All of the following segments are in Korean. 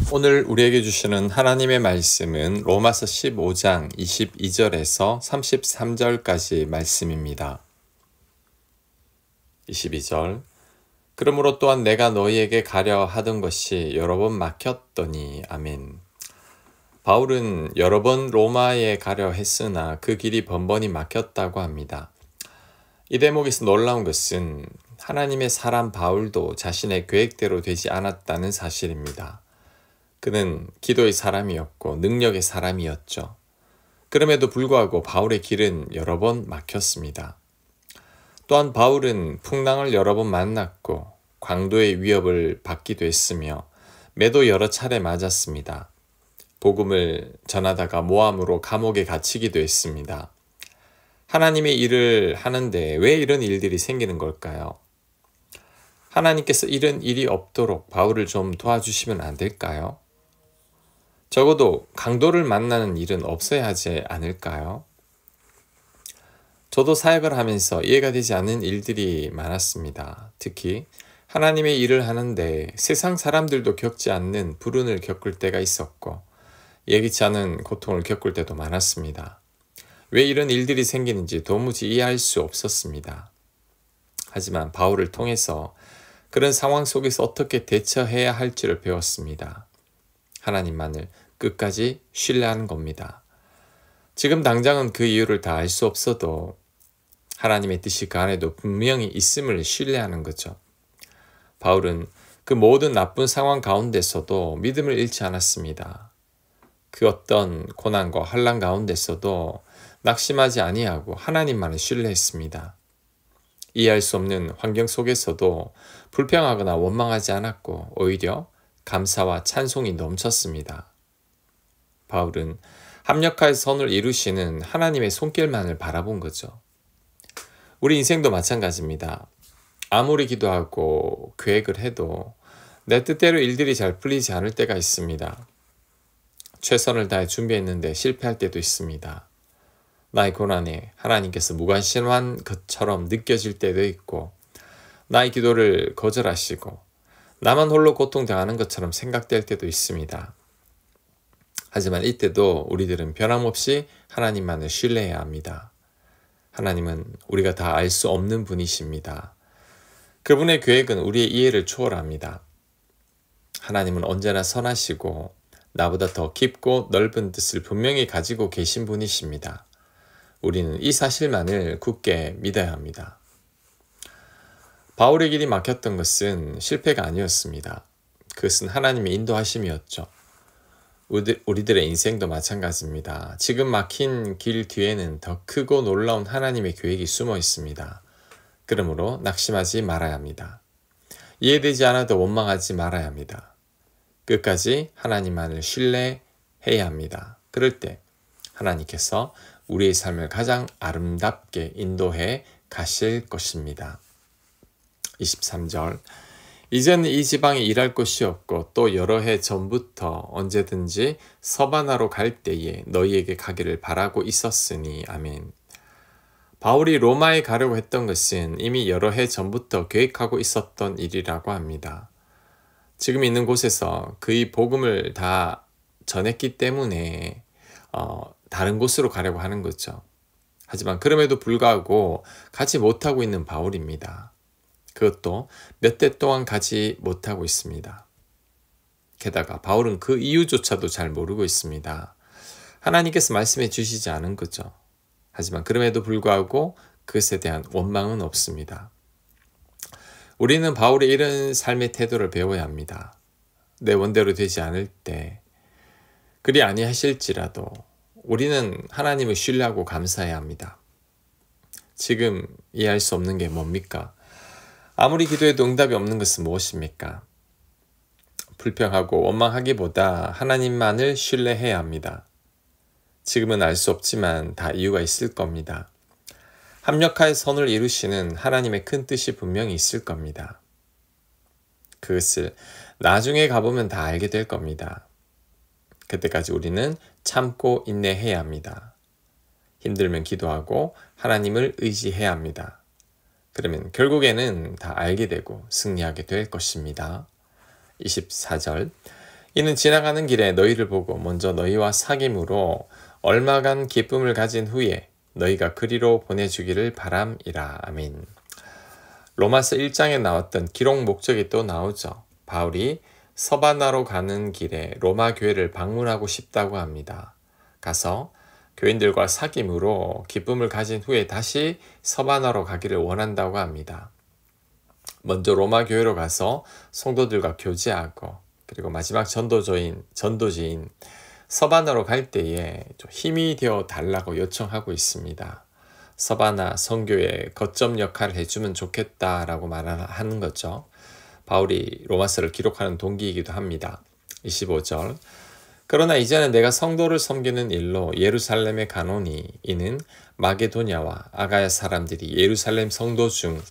오늘 우리에게 주시는 하나님의 말씀은 로마서 15장 22절에서 33절까지 말씀입니다. 22절 그러므로 또한 내가 너희에게 가려 하던 것이 여러 번 막혔더니 아멘. 바울은 여러 번 로마에 가려 했으나 그 길이 번번이 막혔다고 합니다. 이 대목에서 놀라운 것은 하나님의 사람 바울도 자신의 계획대로 되지 않았다는 사실입니다. 그는 기도의 사람이었고 능력의 사람이었죠. 그럼에도 불구하고 바울의 길은 여러 번 막혔습니다. 또한 바울은 풍랑을 여러 번 만났고 광도의 위협을 받기도 했으며 매도 여러 차례 맞았습니다. 복음을 전하다가 모함으로 감옥에 갇히기도 했습니다. 하나님의 일을 하는데 왜 이런 일들이 생기는 걸까요? 하나님께서 이런 일이 없도록 바울을 좀 도와주시면 안 될까요? 적어도 강도를 만나는 일은 없어야 하지 않을까요? 저도 사역을 하면서 이해가 되지 않는 일들이 많았습니다. 특히 하나님의 일을 하는데 세상 사람들도 겪지 않는 불운을 겪을 때가 있었고 예기치 않은 고통을 겪을 때도 많았습니다. 왜 이런 일들이 생기는지 도무지 이해할 수 없었습니다. 하지만 바울을 통해서 그런 상황 속에서 어떻게 대처해야 할지를 배웠습니다. 하나님만을 끝까지 신뢰하는 겁니다. 지금 당장은 그 이유를 다 알 수 없어도 하나님의 뜻이 그 안에도 분명히 있음을 신뢰하는 거죠. 바울은 그 모든 나쁜 상황 가운데서도 믿음을 잃지 않았습니다. 그 어떤 고난과 환난 가운데서도 낙심하지 아니하고 하나님만을 신뢰했습니다. 이해할 수 없는 환경 속에서도 불평하거나 원망하지 않았고 오히려 감사와 찬송이 넘쳤습니다. 바울은 합력하여 선을 이루시는 하나님의 손길만을 바라본 거죠. 우리 인생도 마찬가지입니다. 아무리 기도하고 계획을 해도 내 뜻대로 일들이 잘 풀리지 않을 때가 있습니다. 최선을 다해 준비했는데 실패할 때도 있습니다. 나의 고난에 하나님께서 무관심한 것처럼 느껴질 때도 있고 나의 기도를 거절하시고 나만 홀로 고통당하는 것처럼 생각될 때도 있습니다. 하지만 이때도 우리들은 변함없이 하나님만을 신뢰해야 합니다. 하나님은 우리가 다 알 수 없는 분이십니다. 그분의 계획은 우리의 이해를 초월합니다. 하나님은 언제나 선하시고 나보다 더 깊고 넓은 뜻을 분명히 가지고 계신 분이십니다. 우리는 이 사실만을 굳게 믿어야 합니다. 바울의 길이 막혔던 것은 실패가 아니었습니다. 그것은 하나님의 인도하심이었죠. 우리들의 인생도 마찬가지입니다. 지금 막힌 길 뒤에는 더 크고 놀라운 하나님의 계획이 숨어 있습니다. 그러므로 낙심하지 말아야 합니다. 이해되지 않아도 원망하지 말아야 합니다. 끝까지 하나님만을 신뢰해야 합니다. 그럴 때 하나님께서 우리의 삶을 가장 아름답게 인도해 가실 것입니다. 23절 이제는 이 지방에 일할 곳이 없고 또 여러 해 전부터 언제든지 서바나로 갈 때에 너희에게 가기를 바라고 있었으니 아멘. 바울이 로마에 가려고 했던 것은 이미 여러 해 전부터 계획하고 있었던 일이라고 합니다. 지금 있는 곳에서 그의 복음을 다 전했기 때문에 다른 곳으로 가려고 하는 거죠. 하지만 그럼에도 불구하고 가지 못하고 있는 바울입니다. 그것도 몇 대 동안 가지 못하고 있습니다. 게다가 바울은 그 이유조차도 잘 모르고 있습니다. 하나님께서 말씀해 주시지 않은 거죠. 하지만 그럼에도 불구하고 그것에 대한 원망은 없습니다. 우리는 바울의 이런 삶의 태도를 배워야 합니다. 내 원대로 되지 않을 때 그리 아니하실지라도 우리는 하나님을 신뢰하고 감사해야 합니다. 지금 이해할 수 없는 게 뭡니까? 아무리 기도해도 응답이 없는 것은 무엇입니까? 불평하고 원망하기보다 하나님만을 신뢰해야 합니다. 지금은 알 수 없지만 다 이유가 있을 겁니다. 합력하여 선을 이루시는 하나님의 큰 뜻이 분명히 있을 겁니다. 그것을 나중에 가보면 다 알게 될 겁니다. 그때까지 우리는 참고 인내해야 합니다. 힘들면 기도하고 하나님을 의지해야 합니다. 그러면 결국에는 다 알게 되고 승리하게 될 것입니다. 24절 이는 지나가는 길에 너희를 보고 먼저 너희와 사귐으로 얼마간 기쁨을 가진 후에 너희가 그리로 보내주기를 바람이라. 아멘. 로마서 1장에 나왔던 기록 목적이 또 나오죠. 바울이 서바나로 가는 길에 로마 교회를 방문하고 싶다고 합니다. 가서 교인들과 사귐으로 기쁨을 가진 후에 다시 서바나로 가기를 원한다고 합니다. 먼저 로마 교회로 가서 성도들과 교제하고 그리고 마지막 전도지인 서바나로 갈 때에 좀 힘이 되어 달라고 요청하고 있습니다. 서바나 선교의 거점 역할을 해주면 좋겠다라고 말하는 거죠. 바울이 로마서를 기록하는 동기이기도 합니다. 25절 그러나 이제는 내가 성도를 섬기는 일로 예루살렘에 가노니 이는 마게도냐와 아가야 사람들이 예루살렘 성도 중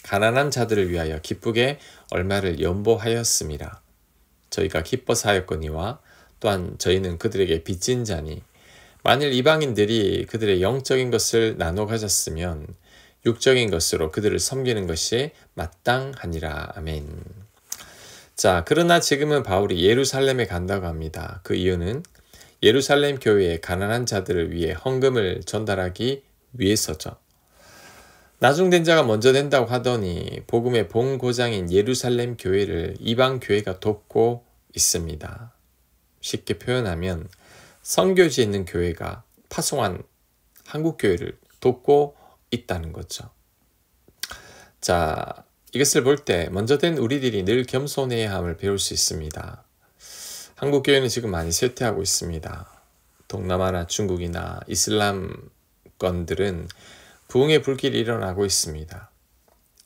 가난한 자들을 위하여 기쁘게 얼마를 연보하였음이라. 저희가 기뻐서 하였거니와 또한 저희는 그들에게 빚진 자니 만일 이방인들이 그들의 영적인 것을 나눠 가졌으면 육적인 것으로 그들을 섬기는 것이 마땅하니라. 아멘. 자, 그러나 지금은 바울이 예루살렘에 간다고 합니다. 그 이유는 예루살렘 교회의 가난한 자들을 위해 헌금을 전달하기 위해서죠. 나중된 자가 먼저 된다고 하더니 복음의 본고장인 예루살렘 교회를 이방 교회가 돕고 있습니다. 쉽게 표현하면 선교지에 있는 교회가 파송한 한국 교회를 돕고 있다는 거죠. 자, 이것을 볼 때 먼저 된 우리들이 늘 겸손해야 함을 배울 수 있습니다. 한국 교회는 지금 많이 쇠퇴하고 있습니다. 동남아나 중국이나 이슬람권들은 부흥의 불길이 일어나고 있습니다.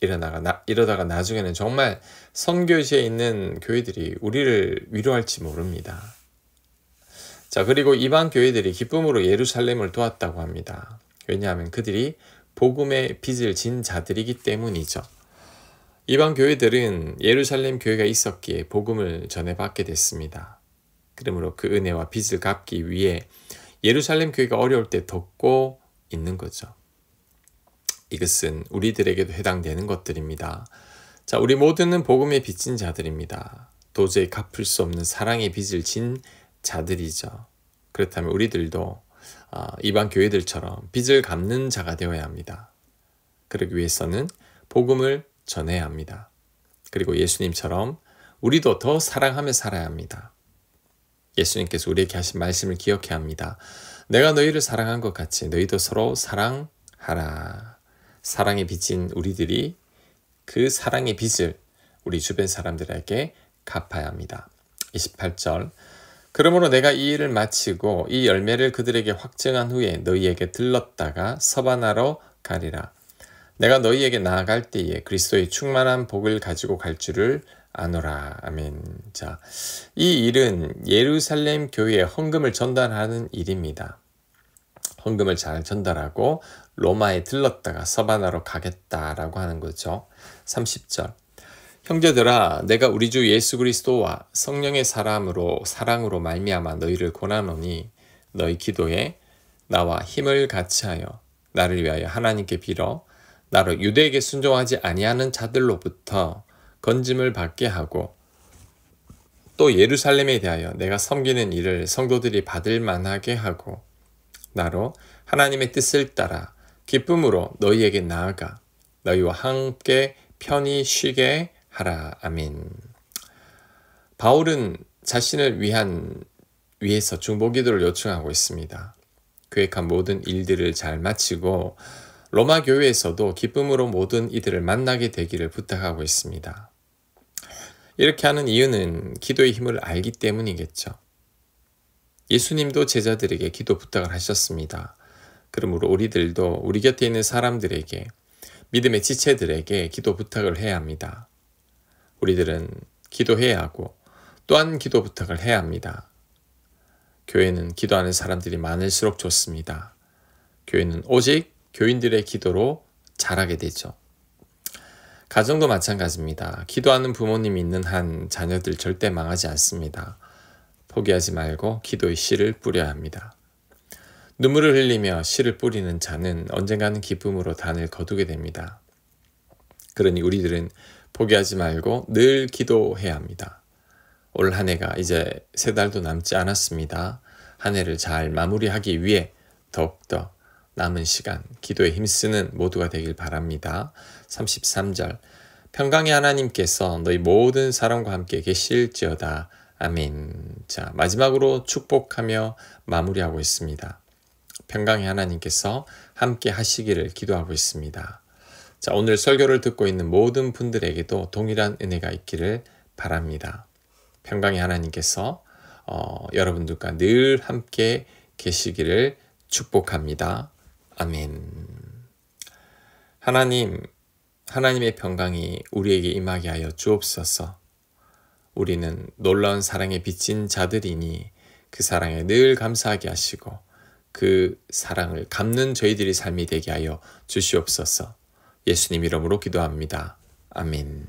이러다가 나중에는 정말 선교지에 있는 교회들이 우리를 위로할지 모릅니다. 자, 그리고 이방 교회들이 기쁨으로 예루살렘을 도왔다고 합니다. 왜냐하면 그들이 복음의 빚을 진 자들이기 때문이죠. 이방 교회들은 예루살렘 교회가 있었기에 복음을 전해받게 됐습니다. 그러므로 그 은혜와 빚을 갚기 위해 예루살렘 교회가 어려울 때 돕고 있는 거죠. 이것은 우리들에게도 해당되는 것들입니다. 자, 우리 모두는 복음의 빚진 자들입니다. 도저히 갚을 수 없는 사랑의 빚을 진 자들이죠. 그렇다면 우리들도 이방 교회들처럼 빚을 갚는 자가 되어야 합니다. 그러기 위해서는 복음을 전해야 합니다. 그리고 예수님처럼 우리도 더 사랑하며 살아야 합니다. 예수님께서 우리에게 하신 말씀을 기억해야 합니다. 내가 너희를 사랑한 것 같이 너희도 서로 사랑하라. 사랑의 빚인 우리들이 그 사랑의 빚을 우리 주변 사람들에게 갚아야 합니다. 28절 그러므로 내가 이 일을 마치고 이 열매를 그들에게 확증한 후에 너희에게 들렀다가 서바나로 가리라. 내가 너희에게 나아갈 때에 그리스도의 충만한 복을 가지고 갈 줄을 아노라. 아멘. 자, 이 일은 예루살렘 교회에 헌금을 전달하는 일입니다. 헌금을 잘 전달하고 로마에 들렀다가 서바나로 가겠다라고 하는 거죠. 30절 형제들아 내가 우리 주 예수 그리스도와 성령의 사랑으로 말미암아 너희를 권하노니 너희 기도에 나와 힘을 같이 하여 나를 위하여 하나님께 빌어 나로 유대에게 순종하지 아니하는 자들로부터 건짐을 받게 하고 또 예루살렘에 대하여 내가 섬기는 일을 성도들이 받을 만하게 하고 나로 하나님의 뜻을 따라 기쁨으로 너희에게 나아가 너희와 함께 편히 쉬게 하라. 아멘. 바울은 자신을 위해서 중보기도를 요청하고 있습니다. 계획한 모든 일들을 잘 마치고 로마 교회에서도 기쁨으로 모든 이들을 만나게 되기를 부탁하고 있습니다. 이렇게 하는 이유는 기도의 힘을 알기 때문이겠죠. 예수님도 제자들에게 기도 부탁을 하셨습니다. 그러므로 우리들도 우리 곁에 있는 사람들에게 믿음의 지체들에게 기도 부탁을 해야 합니다. 우리들은 기도해야 하고 또한 기도 부탁을 해야 합니다. 교회는 기도하는 사람들이 많을수록 좋습니다. 교회는 오직 교인들의 기도로 자라게 되죠. 가정도 마찬가지입니다. 기도하는 부모님이 있는 한 자녀들 절대 망하지 않습니다. 포기하지 말고 기도의 씨를 뿌려야 합니다. 눈물을 흘리며 씨를 뿌리는 자는 언젠가는 기쁨으로 단을 거두게 됩니다. 그러니 우리들은 포기하지 말고 늘 기도해야 합니다. 올 한 해가 이제 3달도 남지 않았습니다. 한 해를 잘 마무리하기 위해 더욱더 남은 시간 기도에 힘쓰는 모두가 되길 바랍니다. 33절 평강의 하나님께서 너희 모든 사람과 함께 계실지어다. 아멘. 자, 마지막으로 축복하며 마무리하고 있습니다. 평강의 하나님께서 함께 하시기를 기도하고 있습니다. 자, 오늘 설교를 듣고 있는 모든 분들에게도 동일한 은혜가 있기를 바랍니다. 평강의 하나님께서 여러분들과 늘 함께 계시기를 축복합니다. 아멘. 하나님의 평강이 우리에게 임하게 하여 주옵소서. 우리는 놀라운 사랑에 빚진 자들이니 그 사랑에 늘 감사하게 하시고 그 사랑을 갚는 저희들의 삶이 되게 하여 주시옵소서. 예수님 이름으로 기도합니다. 아멘.